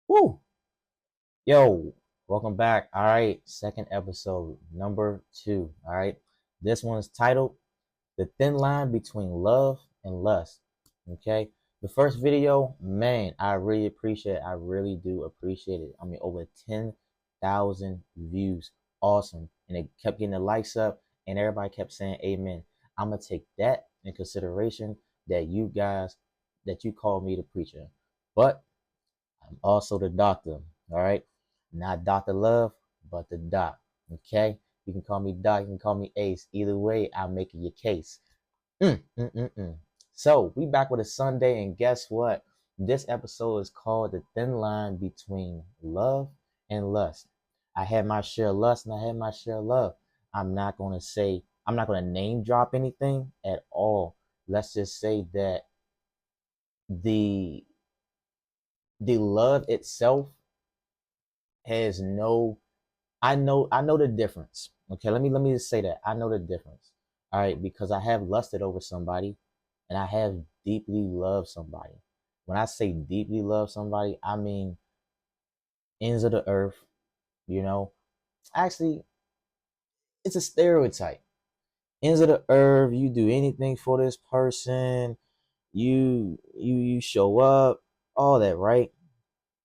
Woo! Yo, welcome back. All right, second episode, number 2. All right, this one is titled "The Thin Line Between Love and Lust." Okay, the first video, man, I really appreciate it. I really do appreciate it. I mean, over 10,000 views. Awesome. And it kept getting the likes up, and everybody kept saying amen. I'm going to take that in consideration that you guys, that you called me the preacher. But I'm also the doctor, all right? Not Dr. Love, but the doc, okay? You can call me Doc, you can call me Ace. Either way, I'm making your case. So, we back with a Sunday, and guess what? This episode is called The Thin Line Between Love and Lust. I had my share of lust and I had my share of love. I'm not going to name drop anything at all. Let's just say that the the love itself has no I know the difference. Okay, let me just say that. I know the difference. All right, because I have lusted over somebody and I have deeply loved somebody. When I say deeply love somebody, I mean ends of the earth, you know. Actually, it's a stereotype. Ends of the earth, you do anything for this person, you show up, all that, right?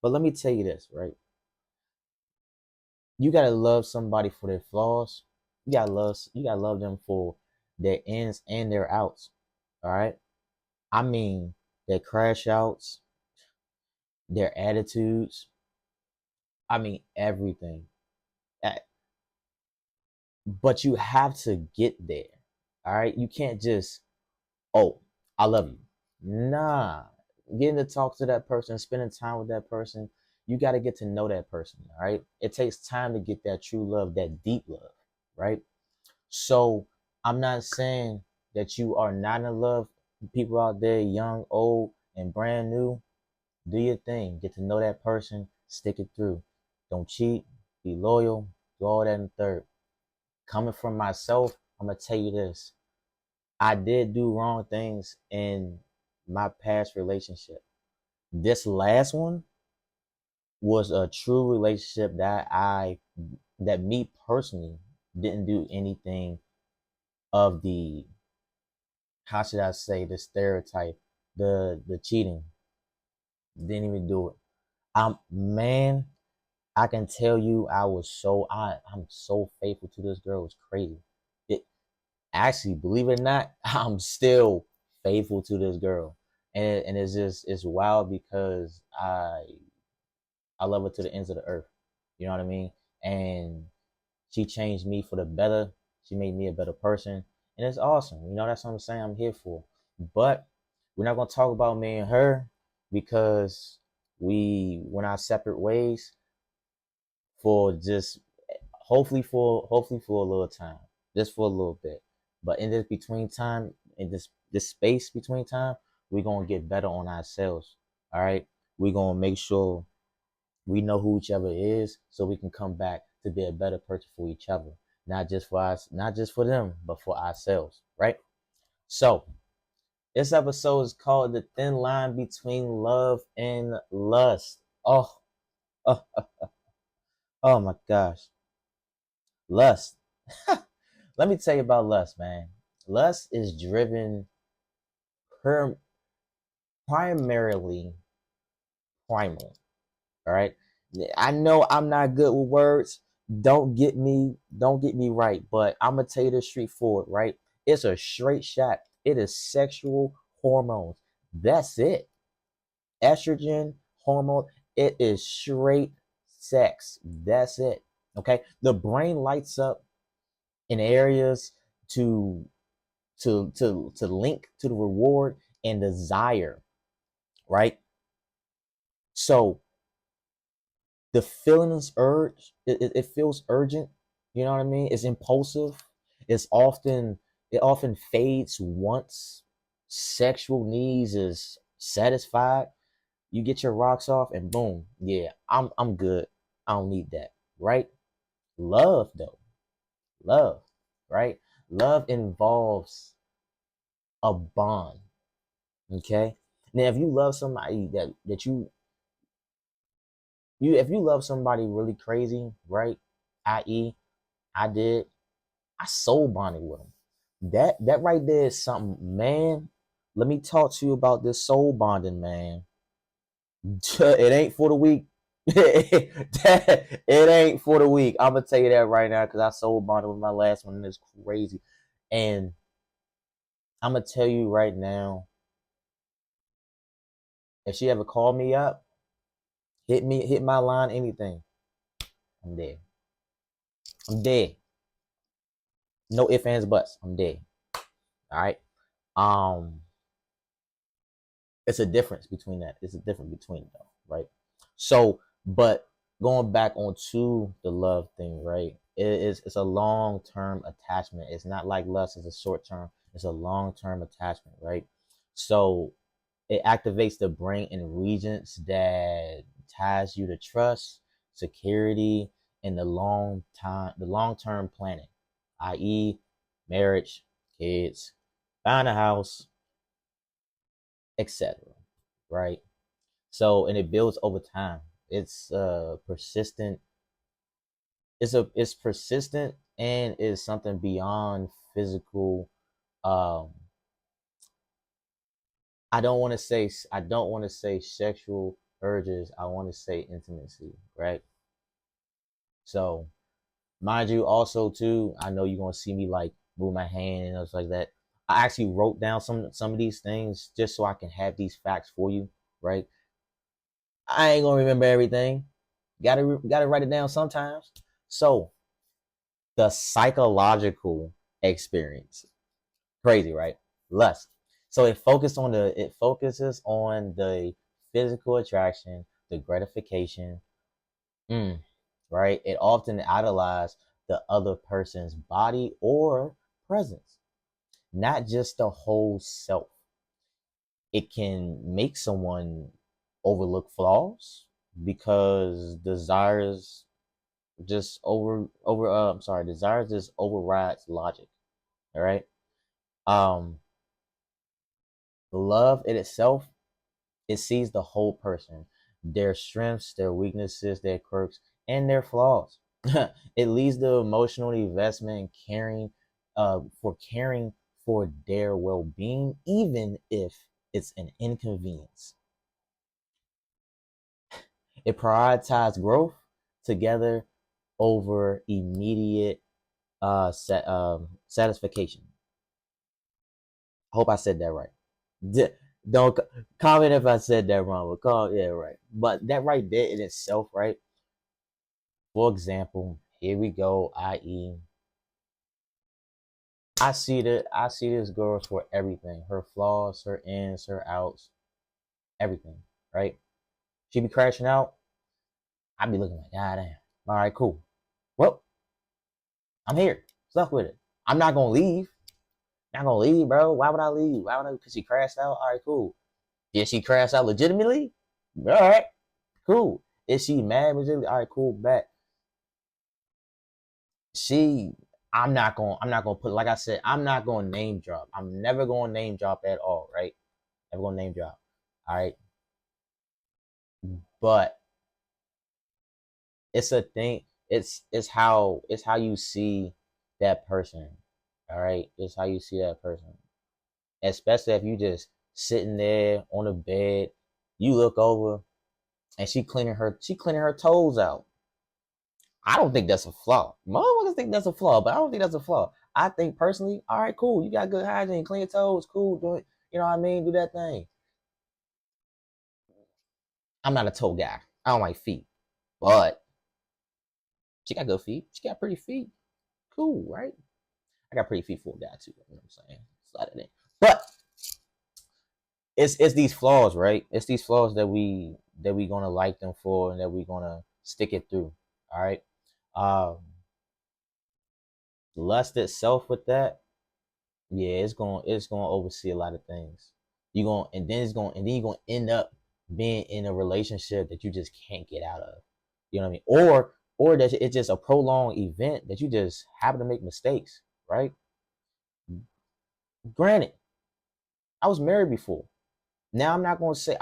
But let me tell you this, right? You gotta love somebody for their flaws. You gotta love them for their ins and their outs. All right. I mean their crash outs, their attitudes. I mean everything. Uh, But you have to get there. All right. You can't just, oh, I love you. Nah. Getting to talk to that person, spending time with that person, you got to get to know that person. All right. It takes time to get that true love, that deep love. Right. So I'm not saying that you are not in love. People out there, young, old, and brand new, do your thing. Get to know that person. Stick it through. Don't cheat. Be loyal. Do all that in the third. Coming from myself, I'm gonna tell you this. I did do wrong things in my past relationship. This last one was a true relationship that me personally didn't do anything of the, how should I say, the stereotype, the cheating. Didn't even do it. Man, I can tell you I'm so faithful to this girl. It's crazy. It actually, believe it or not, I'm still faithful to this girl. And it's wild because I love her to the ends of the earth. You know what I mean? And she changed me for the better. She made me a better person. And it's awesome. You know, that's what I'm saying. I'm here for. But we're not gonna talk about me and her because we went our separate ways for just hopefully for a little time. Just for a little bit. But in this between time, in this space between time, we're gonna get better on ourselves. All right. We're gonna make sure we know who each other is so we can come back to be a better person for each other. Not just for us, not just for them, but for ourselves, right? So this episode is called The Thin Line Between Love and Lust. Oh, oh my gosh. Lust. Let me tell you about lust, man. Lust is driven per- primarily primal. All right. I know I'm not good with words. Don't get me right, but I'm gonna tell you this straightforward, right? It's a straight shot. It is sexual hormones. That's it. Estrogen hormone. It is straight sex. That's it. Okay. The brain lights up in areas to to link to the reward and desire, right? So the feeling is urge. It feels urgent. You know what I mean? It's impulsive. It often fades once sexual needs is satisfied. You get your rocks off and boom, yeah, I'm good. I don't need that. Right? Love though. Love. Right? Love involves a bond. Okay? Now if you love somebody that you If you love somebody really crazy, right? I.e., I did, I soul bonded with them. That right there is something, man. Let me talk to you about this soul bonding, man. It ain't for the weak. It ain't for the weak. I'm gonna tell you that right now because I soul bonded with my last one and it's crazy. And I'm gonna tell you right now, if she ever called me up, hit my line, anything, I'm dead. I'm dead. No ifs, ands, buts. I'm dead. All right. Um, it's a difference between that. It's a difference between it though, right? So, but going back onto the love thing, right? It's a long term attachment. It's not like lust is a short term. It's a long term attachment, right? So it activates the brain in regions that ties you to trust, security, and the long term planning, i.e., marriage, kids, buying a house, etc. Right? So and it builds over time. It's persistent. It's persistent and is something beyond physical. Um, I don't want to say sexual urges. I want to say intimacy, right? So mind you, also too, I know you're gonna see me like move my hand and stuff like that. I actually wrote down some of these things just so I can have these facts for you, right? I ain't gonna remember everything. Gotta write it down sometimes. So the psychological experience, crazy, right? Lust. So it focuses on the physical attraction, the gratification, mm, right? It often idolizes the other person's body or presence, not just the whole self. It can make someone overlook flaws because desires just I'm sorry, desires just overrides logic. All right. Um, love in itself, it sees the whole person, their strengths, their weaknesses, their quirks, and their flaws. It leads to emotional investment and caring for their well-being, even if it's an inconvenience. It prioritizes growth together over immediate satisfaction. I hope I said that right. Don't comment if I said that wrong. But yeah, right. But that right there in itself, right? For example, here we go. I.e., I see this girl for everything. Her flaws, her ins, her outs, everything. Right? She be crashing out. I be looking like, God damn. All right, cool. Well, I'm here. Stuck with it. I'm not gonna leave. Not gonna leave, bro. Why would I leave? Why would I? Because she crashed out. All right, cool. Did she crash out legitimately? All right, cool. Is she mad legitimately? All right, cool. Bet she. I'm not gonna put. Like I said, I'm not gonna name drop. I'm never gonna name drop at all. Right? Never gonna name drop. All right. But it's a thing. It's how you see that person. All right. It's how you see that person. Especially if you just sitting there on the bed, you look over and she cleaning her toes out. I don't think that's a flaw. Motherfuckers think that's a flaw, but I don't think that's a flaw. I think personally, all right, cool. You got good hygiene, clean your toes, cool. Do it. You know what I mean? Do that thing. I'm not a toe guy. I don't like feet, but she got good feet. She got pretty feet. Cool, right? I got pretty feet for a guy too. You know what I'm saying? Slide it in. But it's these flaws, right? It's these flaws that we gonna like them for and that we gonna stick it through. All right. Um, lust itself with that, yeah, it's gonna oversee a lot of things. You going and then it's going and then you're gonna end up being in a relationship that you just can't get out of. You know what I mean? Or that it's just a prolonged event that you just happen to make mistakes, right? Granted, I was married before. Now I'm not gonna say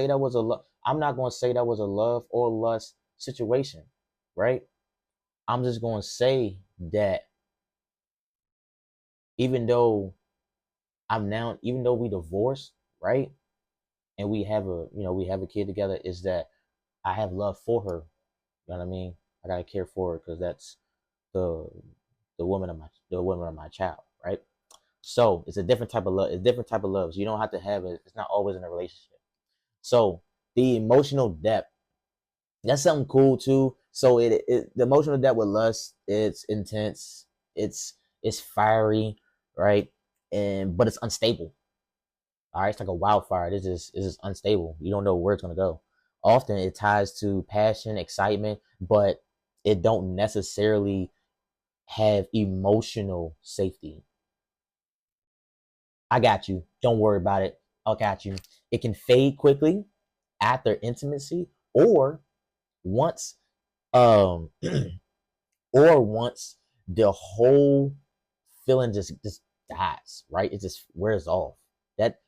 that was a love. I'm not going to say that was a love or lust situation, right? I'm just going to say that even though even though we divorced, right? And we have a kid together, is that I have love for her. You know what I mean? I got to care for her because that's the the woman of my child, right? So it's a different type of love. It's different type of loves. You don't have to have it. It's not always in a relationship. So the emotional depth, that's something cool too. So the emotional depth with lust, it's intense, it's fiery, right? And but it's unstable. All right, it's like a wildfire. It's just unstable. You don't know where it's gonna go. Often it ties to passion, excitement, but it don't necessarily have emotional safety. I got you. Don't worry about it. I got you. It can fade quickly after intimacy, or once um or once the whole feeling just dies, right? It just wears off. That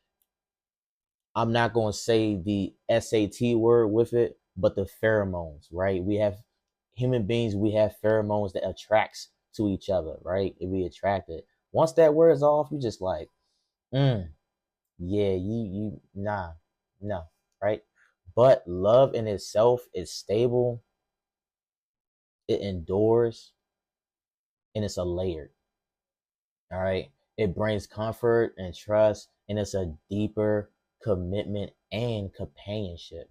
I'm not going to say the SAT word with it, but the pheromones, right? We have human beings, we have pheromones that attracts to each other, right? If we attracted. Once that wears off, you just like, mm, yeah, you nah, no, right? But love in itself is stable, it endures, and it's a layer. All right. It brings comfort and trust, and it's a deeper commitment and companionship.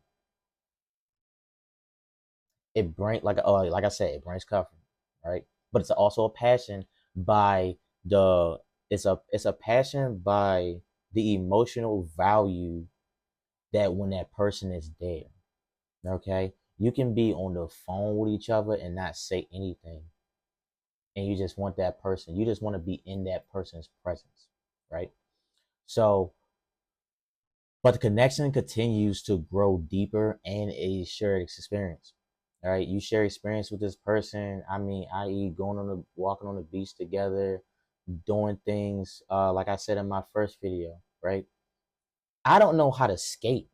It brings like I said, it brings comfort, right? But it's also a passion by the it's a passion by the emotional value that when that person is there. Okay. You can be on the phone with each other and not say anything. And you just want that person, you just want to be in that person's presence, right? So but the connection continues to grow deeper and a shared experience. All right, you share experience with this person. I mean, i.e., walking on the beach together, doing things. Like I said in my first video, right? I don't know how to skate.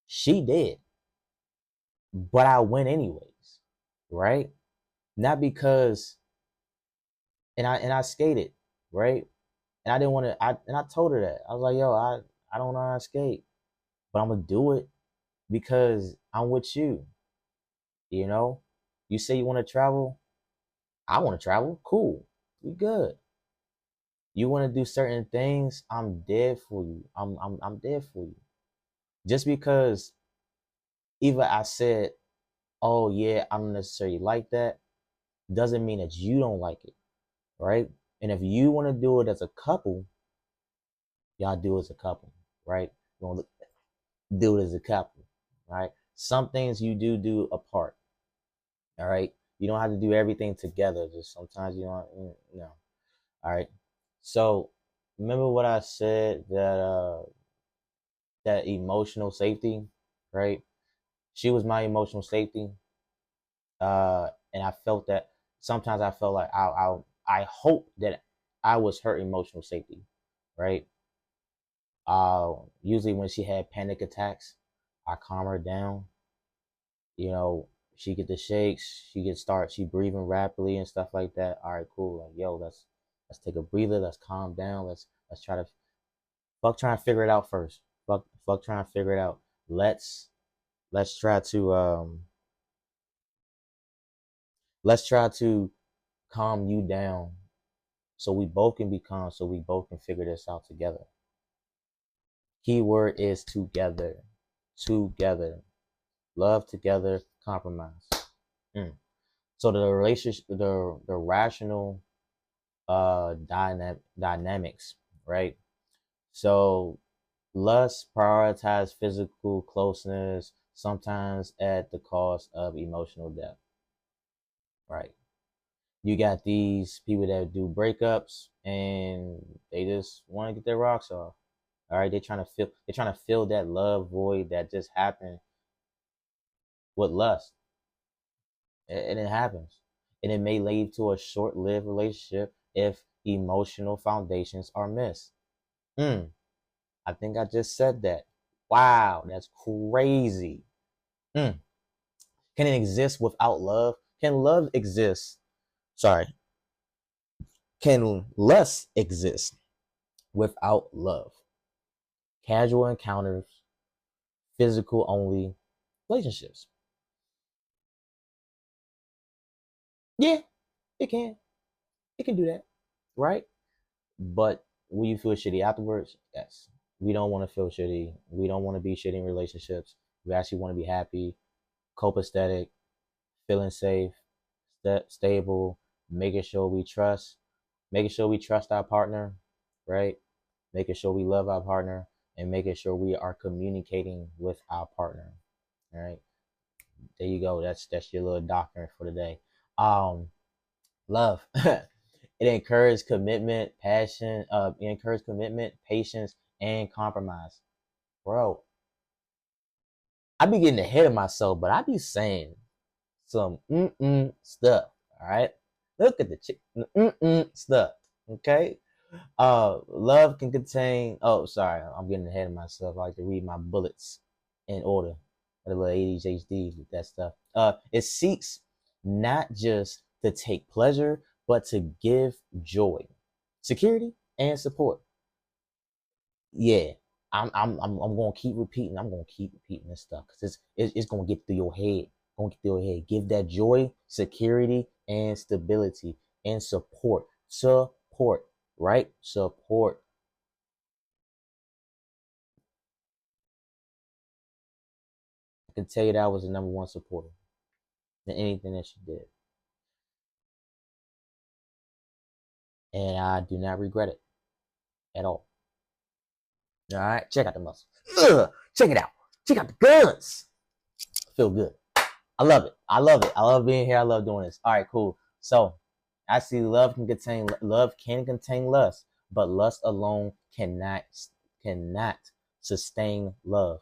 She did, but I went anyways, right? Not because, and I skated, right? And I didn't want to. I told her that I was like, yo, I don't know how to skate, but I'm gonna do it because I'm with you. You know, you say you want to travel. I want to travel. Cool. We good. You want to do certain things. I'm there for you. I'm there for you. Just because either I said, oh yeah, I don't necessarily like that, doesn't mean that you don't like it, right? And if you want to do it as a couple, y'all do it as a couple, right? You want to do it as a couple, right? Some things you do apart, all right? You don't have to do everything together. Just sometimes you don't, you know. All right. So remember what I said that that emotional safety, right? She was my emotional safety. And I felt that sometimes I felt like I hope that I was her emotional safety, right? Usually when she had panic attacks, I calm her down. You know, she get the shakes, she breathing rapidly and stuff like that. All right, cool. Like, yo, let's take a breather, let's calm down, let's try to fuck trying to figure it out first. Fuck trying to figure it out. Let's let's try to let's try to calm you down so we both can be calm, so we both can figure this out together. Keyword is together. Together. Love together, compromise. Mm. So the relationship, the rational dynamics, right? So lust prioritize physical closeness, sometimes at the cost of emotional depth, right? You got these people that do breakups and they just want to get their rocks off. All right, they're trying to fill that love void that just happened with lust, and it happens, and it may lead to a short-lived relationship if emotional foundations are missed. I think I just said that. Wow, that's crazy. Mm. Can it exist without love? Can love exist? Sorry. Can lust exist without love? Casual encounters, physical only relationships. Yeah, it can. It can do that, right? But will you feel shitty afterwards? Yes. We don't want to feel shitty. We don't want to be shitty in relationships. We actually want to be happy, copacetic, feeling safe, stable, making sure we trust, making sure we trust our partner, right? Making sure we love our partner, and making sure we are communicating with our partner. All right. There you go. That's your little doctrine for today. Um, love. It encourages commitment, passion, it encourages commitment, patience, and compromise. Bro, I be getting ahead of myself, but I be saying some stuff. All right. Look at the chick stuff. Okay. Love can contain. Oh, sorry, I'm getting ahead of myself. I like to read my bullets in order. A little ADHD with that stuff. It seeks not just to take pleasure, but to give joy, security, and support. Yeah, I'm gonna keep repeating. I'm gonna keep repeating this stuff because it's gonna get through your head. Gonna get through your head. Give that joy, security, and stability, and support. Support, right? Support. I can tell you that I was the number one supporter in anything that she did, and I do not regret it at all. All right, check out the muscle. Check it out. Check out the guns. Feel good. I love it. I love it. I love being here. I love doing this. All right, cool. So I see love can contain lust, but lust alone cannot sustain love.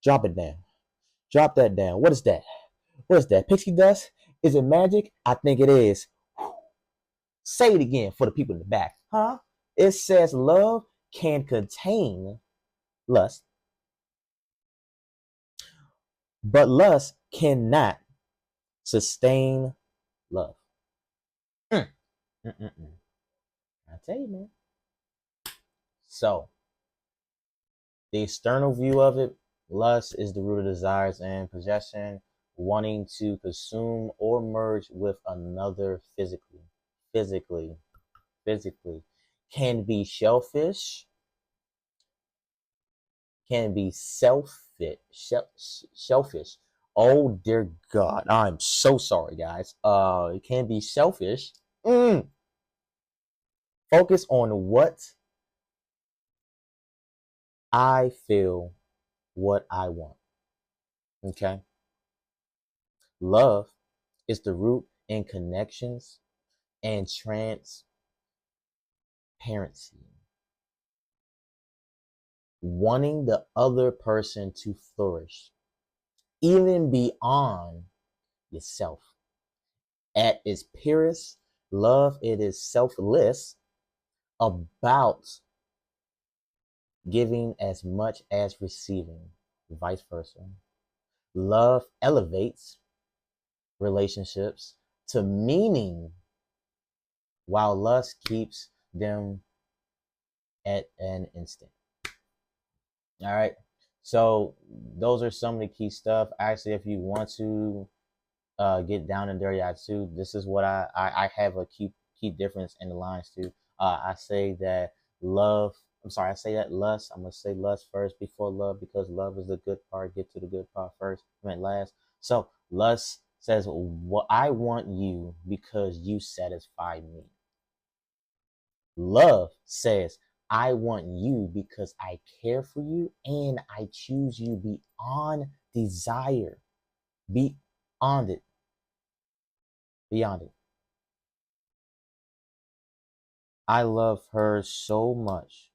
Drop it down. Drop that down. What is that? What is that? Pixie dust? Is it magic? I think it is. Say it again for the people in the back. Huh? It says love can contain lust, but lust cannot sustain love. Mm, mm, mm, mm. I tell you, man. So, the external view of it, lust is the root of desires and possession, wanting to consume or merge with another physically. Physically. Physically. Can be shellfish, can be selfish. Oh dear God, I'm so sorry, guys. It can be selfish. Focus on what I feel, what I want. Okay. Love is the root in connections and transparency. Wanting the other person to flourish, even beyond yourself. At its purest, love it is selfless, about giving as much as receiving, vice versa. Love elevates relationships to meaning, while lust keeps them at an instant. All right. So those are some of the key stuff. Actually, if you want to get down and dirty, I too. This is what I have a key difference in the lines too. I say that love. I'm sorry. I say that lust. I'm gonna say lust first before love because love is the good part. Get to the good part first. I meant last. So lust says, "What I want you because you satisfy me." Love says, I want you because I care for you and I choose you beyond desire. Beyond it. Beyond it. I love her so much.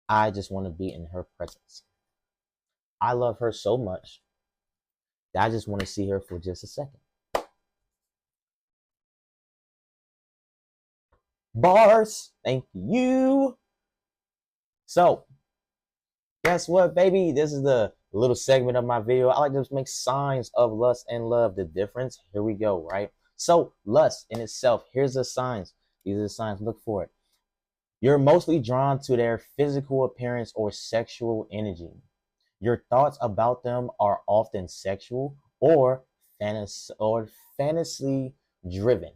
I just want to be in her presence. I love her so much that I just want to see her for just a second. Bars. Thank you. So, guess what, baby? This is the little segment of my video. I like to make signs of lust and love. The difference. Here we go, right? So, lust in itself, here's the signs. These are the signs. Look for it. You're mostly drawn to their physical appearance or sexual energy. Your thoughts about them are often sexual or fantasy driven.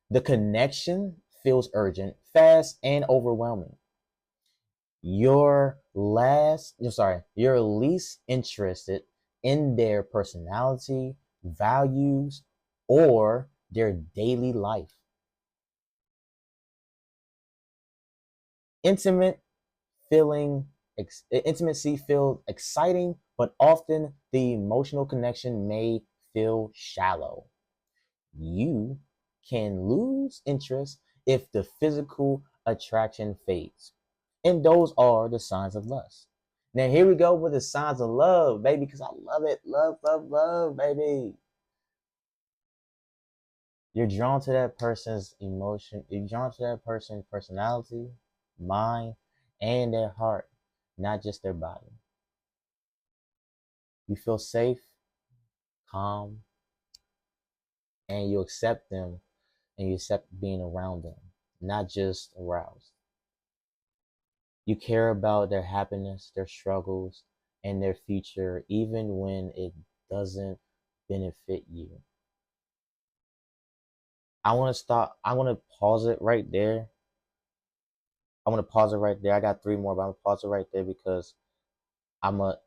The connection feels urgent, fast, and overwhelming. You're least interested in their personality, values, or their daily life. Intimate intimacy feels exciting, but often the emotional connection may feel shallow. You can lose interest if the physical attraction fades. And those are the signs of lust. Now, here we go with the signs of love, baby, because I love it. Love, love, love, baby. You're drawn to that person's emotion. You're drawn to that person's personality, mind, and their heart, not just their body. You feel safe, calm, and you accept them and you accept being around them, not just aroused. You care about their happiness, their struggles, and their future, even when it doesn't benefit you. I want to stop. I want to pause it right there. I want to pause it right there. I got three more, but I'm gonna pause it right there because I'm a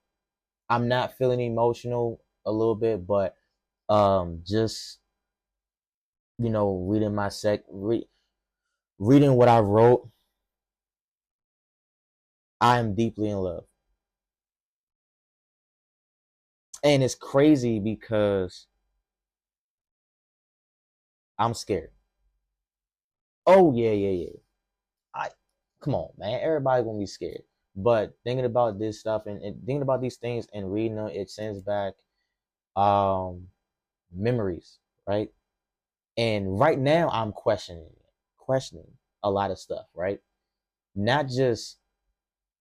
I'm not feeling emotional a little bit, but just reading reading what I wrote, I am deeply in love. And it's crazy because I'm scared. Oh yeah, yeah, yeah. I Come on, man. Everybody gonna be scared. But thinking about this stuff and thinking about these things and reading them, it sends back um memories, right? And right now I'm questioning a lot of stuff, right? Not just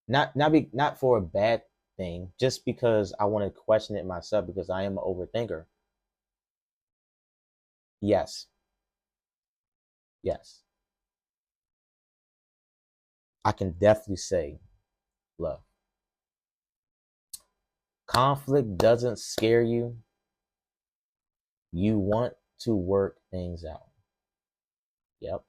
not for a bad thing, just because I want to question it myself because I am an overthinker. Yes, yes. I can definitely say love. Conflict doesn't scare you. You want to work things out. Yep.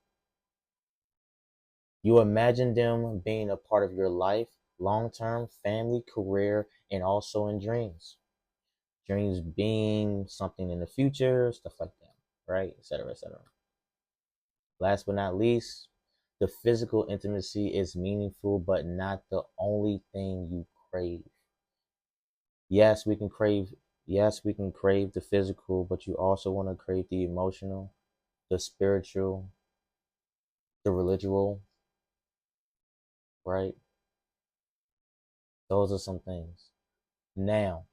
You imagine them being a part of your life, long term, family, career, and also in dreams. Dreams being something in the future, stuff like that, right? Etc. Etc. Last but not least, the physical intimacy is meaningful, but not the only thing you crave. Yes, we can crave. Yes, we can crave the physical, but you also want to crave the emotional, the spiritual, the religious, right? Those are some things. Now,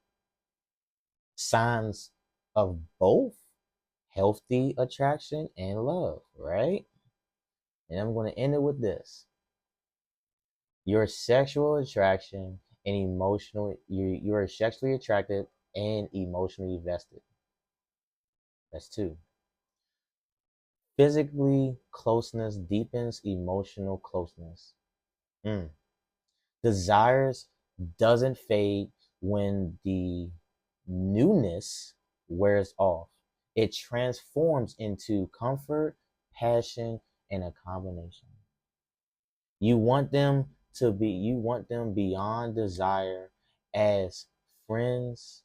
signs of both healthy attraction and love, right? And I'm going to end it with this. Your sexual attraction and you are sexually attracted and emotionally vested. That's two. Physically closeness deepens emotional closeness. Mm. Desires doesn't fade when the newness wears off. It transforms into comfort, passion, and a combination. You want them beyond desire as friends.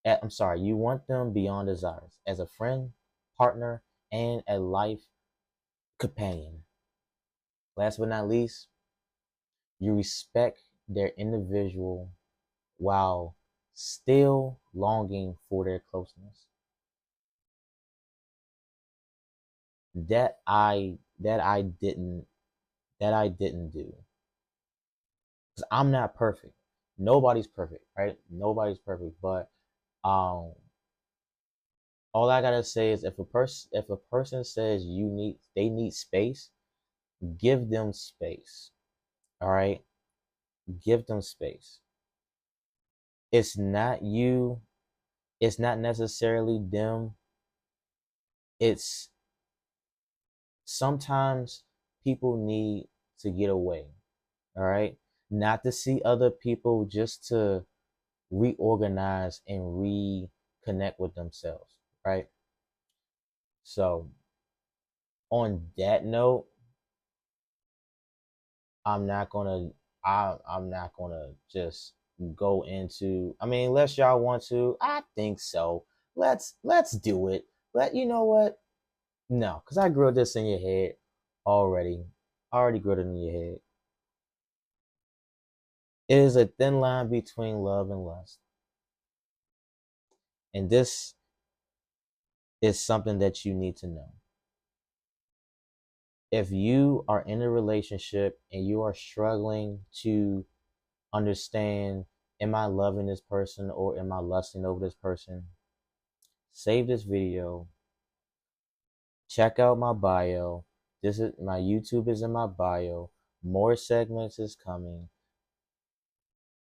I'm sorry, you want them beyond desires as a friend, partner, and a life companion. Last but not least, you respect their individual while still longing for their closeness. That I didn't do. Because I'm not perfect. Nobody's perfect, right? Nobody's perfect. But um all I gotta say is if a person says they need space, give them space. All right? Give them space. It's not you, it's not necessarily them. It's sometimes people need to get away. All right? Not to see other people, just to reorganize and reconnect with themselves, right? So, on that note, I'm not gonna I'm not gonna just go into, I mean, unless y'all want to, I think so. Let's do it. But you know what? No, because I grilled this in your head already. I already grilled it in your head. It is a thin line between love and lust. And this is something that you need to know. If you are in a relationship and you are struggling to understand, am I loving this person or am I lusting over this person? Save this video. Check out my bio. This is my YouTube is in my bio. More segments is coming.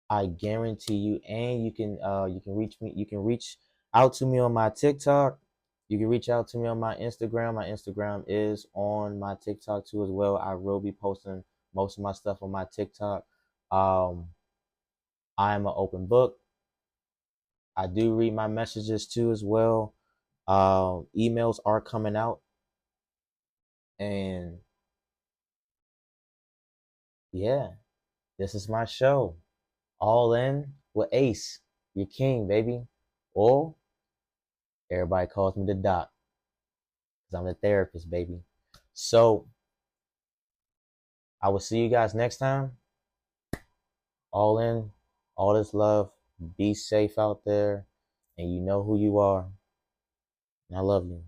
I guarantee you, and you can reach me. You can reach out to me on my TikTok. You can reach out to me on my Instagram. My Instagram is on my TikTok too as well. I will be posting most of my stuff on my TikTok. Um, I am an open book. I do read my messages too as well. Emails are coming out, and yeah, this is my show. All in with Ace, your king, baby. Or everybody calls me the doc, because I'm the therapist, baby. So I will see you guys next time. All in, all this love. Be safe out there, and you know who you are. And I love you.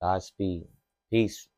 Godspeed. Peace.